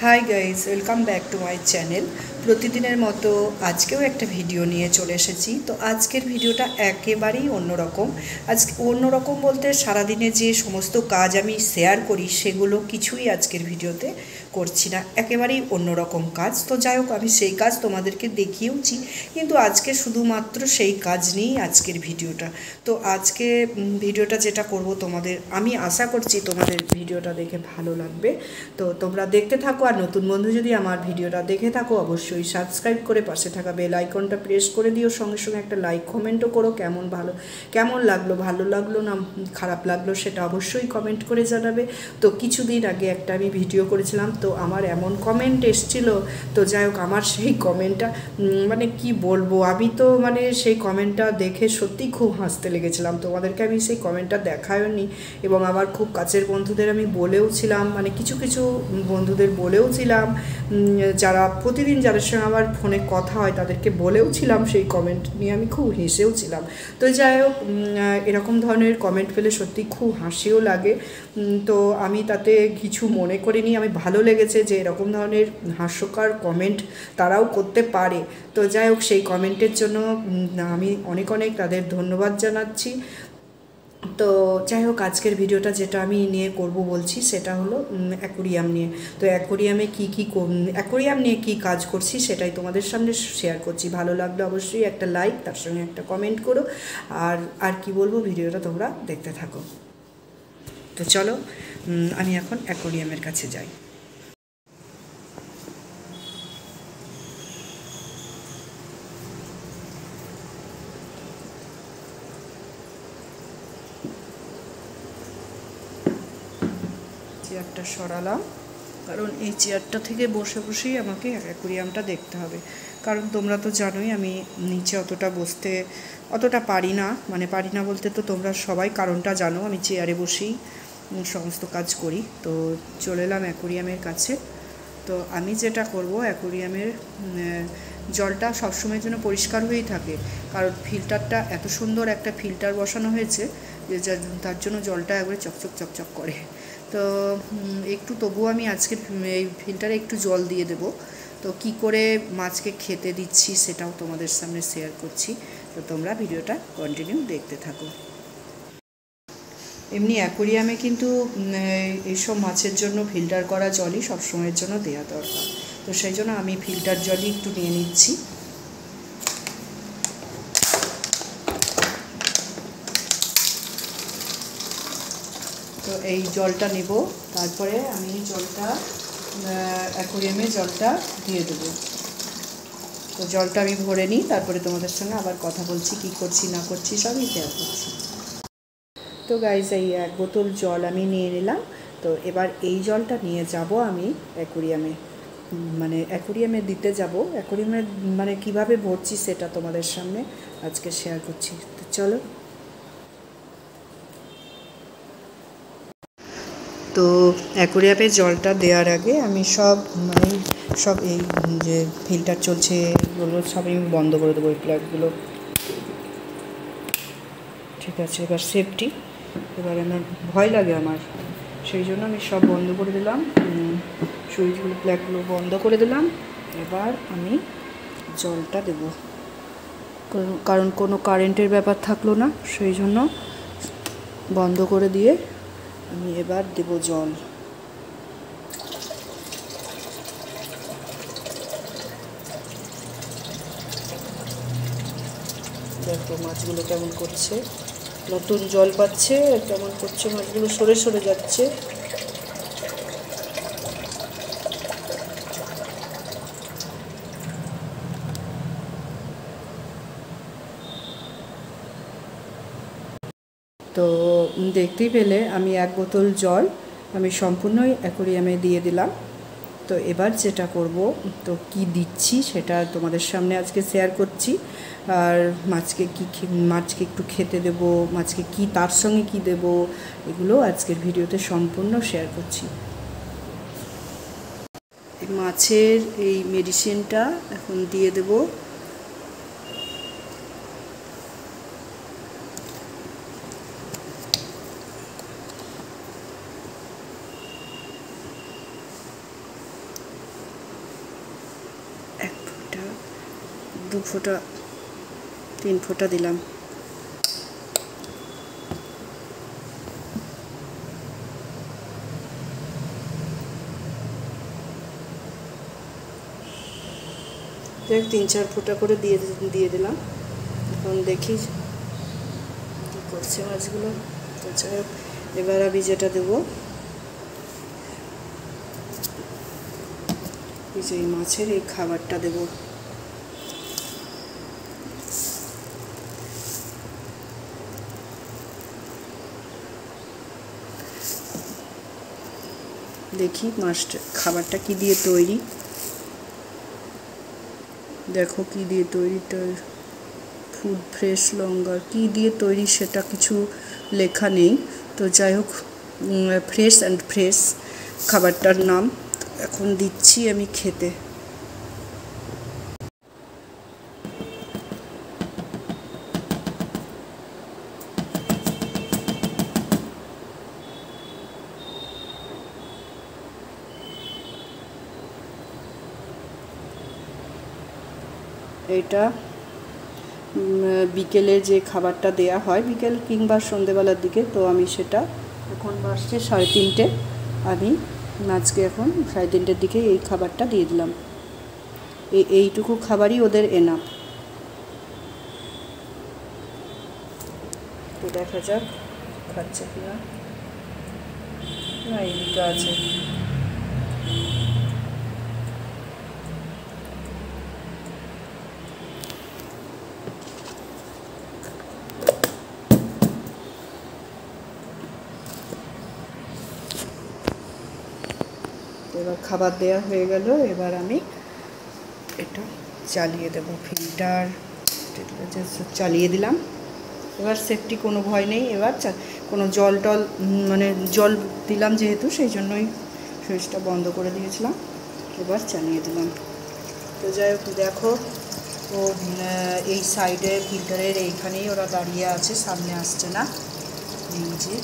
Hi guys, welcome back to my channel. প্রতিদিনের মতো আজকেও একটা ভিডিও নিয়ে চলে এসেছি। তো আজকের ভিডিওটা একেবারেই অন্যরকম। আজকে অন্যরকম বলতে সারাদিনে যে সমস্ত কাজ আমি শেয়ার করি সেগুলো কিছুই আজকের ভিডিওতে করছি না, একেবারেই অন্যরকম কাজ। তো যাই হোক, আমি সেই কাজ তোমাদেরকে দেখিয়েওছি, কিন্তু আজকে শুধুমাত্র সেই কাজ নিয়েই আজকের ভিডিওটা। তো আজকে ভিডিওটা যেটা করব, আমি আশা করছি তোমাদের ভিডিওটা দেখে ভালো লাগবে। তো তোমরা দেখতে থাকো। আর নতুন বন্ধু যদি আমার ভিডিওটা দেখে থাকো, অবশ্যই সাবস্ক্রাইব করে পাশে থাকা বেল আইকনটা প্রেস করে দিও। সঙ্গে সঙ্গে একটা লাইক কমেন্টও করো। কেমন লাগলো, ভালো লাগলো না খারাপ লাগলো সেটা অবশ্যই কমেন্ট করে জানাবে। তো কিছুদিন আগে একটা আমি ভিডিও করেছিলাম, তো আমার এমন কমেন্ট এসছিল। তো যাই হোক, আমার সেই কমেন্টটা মানে কি বলবো, আমি তো মানে সেই কমেন্টটা দেখে সত্যি খুব হাসতে লেগেছিলাম। তোমাদেরকে আমি সেই কমেন্টটা দেখায়ওনি, এবং আমার খুব কাছের বন্ধুদের আমি বলেওছিলাম, মানে কিছু কিছু বন্ধুদের বলেওছিলাম, যারা প্রতিদিন যাদের সঙ্গে আমার ফোনে কথা হয় তাদেরকে বলেওছিলাম। সেই কমেন্ট নিয়ে আমি খুব হেসেওছিলাম। তো যাই হোক, এরকম ধরনের কমেন্ট পেলে সত্যি খুব হাসিও লাগে। তো আমি তাতে কিছু মনে করিনি, আমি ভালো লেগেছে যে এরকম ধরনের হাস্যকর কমেন্ট তারাও করতে পারে। তো যাই হোক, সেই কমেন্টের জন্য আমি অনেক অনেক তাদের ধন্যবাদ জানাচ্ছি। তো যাই হোক, আজকের ভিডিওটা যেটা আমি নিয়ে করব বলছি সেটা হলো অ্যাকোরিয়াম নিয়ে। তো অ্যাকোরিয়াম নিয়ে কী কাজ করছি সেটাই তোমাদের সামনে শেয়ার করছি। ভালো লাগলে অবশ্যই একটা লাইক, তার সঙ্গে একটা কমেন্ট করো। আর কি বলবো, ভিডিওটা তোমরা দেখতে থাকো। তো চলো, আমি এখন অ্যাকোরিয়ামের কাছে যাই। চেয়ারটা সরালাম, কারণ এই চেয়ারটা থেকে বসে বসেই আমাকে অ্যাকোরিয়ামটা দেখতে হবে। কারণ তোমরা তো জানোই আমি নিচে অতটা পারি না, মানে পারি না বলতে তো তোমরা সবাই কারণটা জানো, আমি চেয়ারে বসেই সমস্ত কাজ করি। তো চলে এলাম অ্যাকোরিয়ামের কাছে। তো আমি যেটা করব, অ্যাকোরিয়ামের জলটা সবসময়ের জন্য পরিষ্কার হয়েই থাকে, কারণ ফিল্টারটা এত সুন্দর একটা ফিল্টার বসানো হয়েছে যে তার জন্য জলটা একবারে চকচক চকচক করে। তো একটু তবুও আমি আজকে এই ফিল্টারে একটু জল দিয়ে দেবো। তো কি করে মাছকে খেতে দিচ্ছি সেটাও তোমাদের সামনে শেয়ার করছি। তো তোমরা ভিডিওটা কন্টিনিউ দেখতে থাকো। এমনি অ্যাকোরিয়ামে কিন্তু এইসব মাছের জন্য ফিল্টার করা জলই সবসময়ের জন্য দেওয়া দরকার। তো সেই জন্য আমি ফিল্টার জলই একটু নিয়ে নিচ্ছি। তো এই জলটা নেব, তারপরে আমি অ্যাকোরিয়ামে জলটা দিয়ে দেবো। তো জলটা আমি ভরে নিই, তারপরে তোমাদের সঙ্গে আবার কথা বলছি, কি করছি না করছি সবই শেয়ার করছি। তো গাইজ, এই 1 বোতল জল আমি নিয়ে নিলাম। তো এবার এই জলটা নিয়ে যাব আমি অ্যাকোরিয়ামে দিতে যাব। অ্যাকোরিয়ামে মানে কীভাবে ভরছি সেটা তোমাদের সামনে আজকে শেয়ার করছি। তো চলো। তো অ্যাকোরিয়ামে জলটা দেওয়ার আগে আমি সব এই যে ফিল্টার চলছে এগুলো সব আমি বন্ধ করে দেবো, এই প্লাগগুলো। ঠিক আছে, এবার সেফটি, এবার আমার ভয় লাগে সেই জন্য আমি সব বন্ধ করে দিলাম, সুইচগুলো প্লাগগুলো বন্ধ করে দিলাম। এবার আমি জলটা দেব, কারণ কোনো কারেন্টের ব্যাপার থাকলো না, সেই জন্য বন্ধ করে দিয়ে আমি এবার দেব জল। দেখো মাছগুলো কেমন করছে, নতুন জল পাচ্ছে, কেমন করছে, মাছগুলো সরে সরে যাচ্ছে। তো দেখতেই পেলে আমি 1 বোতল জল আমি সম্পূর্ণই অ্যাকোরিয়ামে দিয়ে দিলাম। তো এবার যেটা করব, তো কি দিচ্ছি সেটা তোমাদের সামনে আজকে শেয়ার করছি। আর মাছকে একটু খেতে দেব, মাছকে তার সঙ্গে কি দেব, এগুলো আজকের ভিডিওতে সম্পূর্ণ শেয়ার করছি। মাছের এই মেডিসিনটা এখন দিয়ে দেব। 2 ফোঁটা 3 ফোঁটা দিলাম। দেখ 3-4 ফোঁটা করে দিয়ে দিলাম। এখন দেখি কী করছে মাছগুলো। তো যাই হোক, এবার আমি যেটা দেবো, এই যে মাছের এই খাবারটা দেব। দেখি মাছটা খাবারটা কি দিয়ে তৈরি, দেখো কি দিয়ে তৈরি। ফুড ফ্রেশ লঙ্গার কি দিয়ে তৈরি সেটা কিছু লেখা নেই। তো যাই হোক, ফ্রেশ অ্যান্ড ফ্রেশ খাবারটার নাম। এখন দিচ্ছি আমি খেতে। এটা বিকেলে যে খাবারটা দেয়া হয়, বিকেল কিংবা সন্ধেবেলার দিকে, তো আমি সেটা এখন বাজছে 3:30। আমি মাছকে এখন 3:30-র দিকে এই খাবারটা দিয়ে দিলাম। এইটুকু খাবারই ওদের এনাফ। তো দেখা যাক খাচ্ছে কিনা। না, এইদিকে আছে। এবার খাবার দেয়া হয়ে গেল। এবার আমি এটা চালিয়ে দেব, ফিল্টার চালিয়ে দিলাম। এবার সেফটি কোনো ভয় নেই। এবার কোনো জল মানে জল দিলাম যেহেতু, সেই জন্যই সুইচটা বন্ধ করে দিয়েছিলাম। এবার চালিয়ে দিলাম। তো যাই হোক, দেখো ও এই সাইডে ফিল্টারের এইখানেই ওরা দাঁড়িয়ে আছে, সামনে আসছে না। এই যে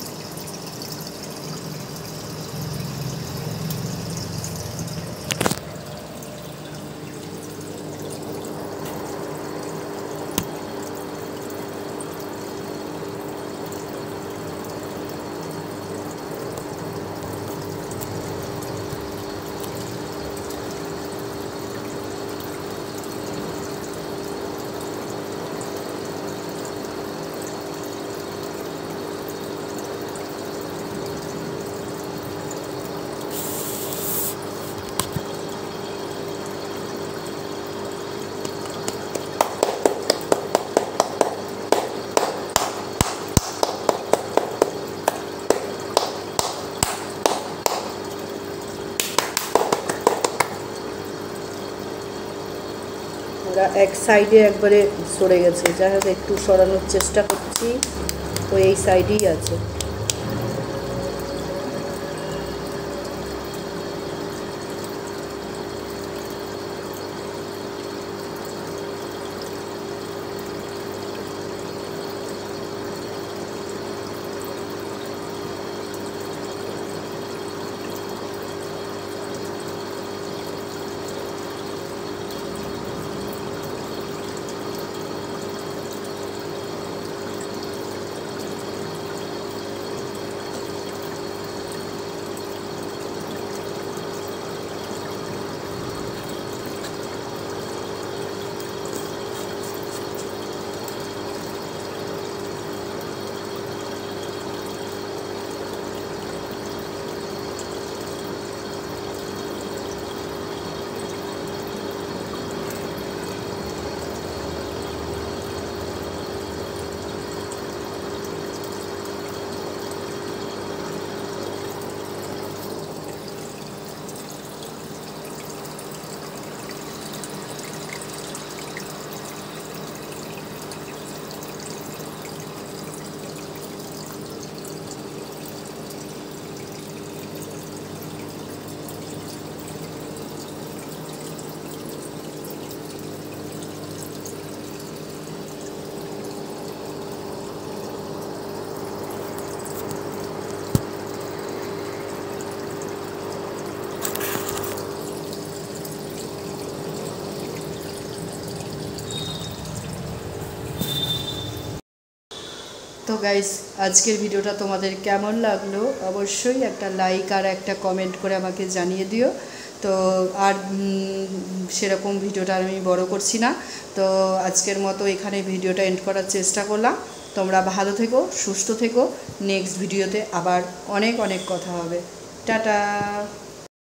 ওরা এক সাইডে একবারে সরে গেছে। যাই হোক, একটু সরানোর চেষ্টা করছি। তো এই সাইডেই আছে। তো গাইস, আজকের ভিডিওটা তোমাদের কেমন লাগলো অবশ্যই একটা লাইক আর একটা কমেন্ট করে আমাকে জানিয়ে দিও। তো আর সেরকম ভিডিওটা আমি বড় করছি না। তো আজকের মতো এখানে ভিডিওটা এন্ড করার চেষ্টা করলাম। তোমরা ভালো থেকো, সুস্থ থেকো। নেক্সট ভিডিওতে আবার অনেক অনেক কথা হবে। টাটা।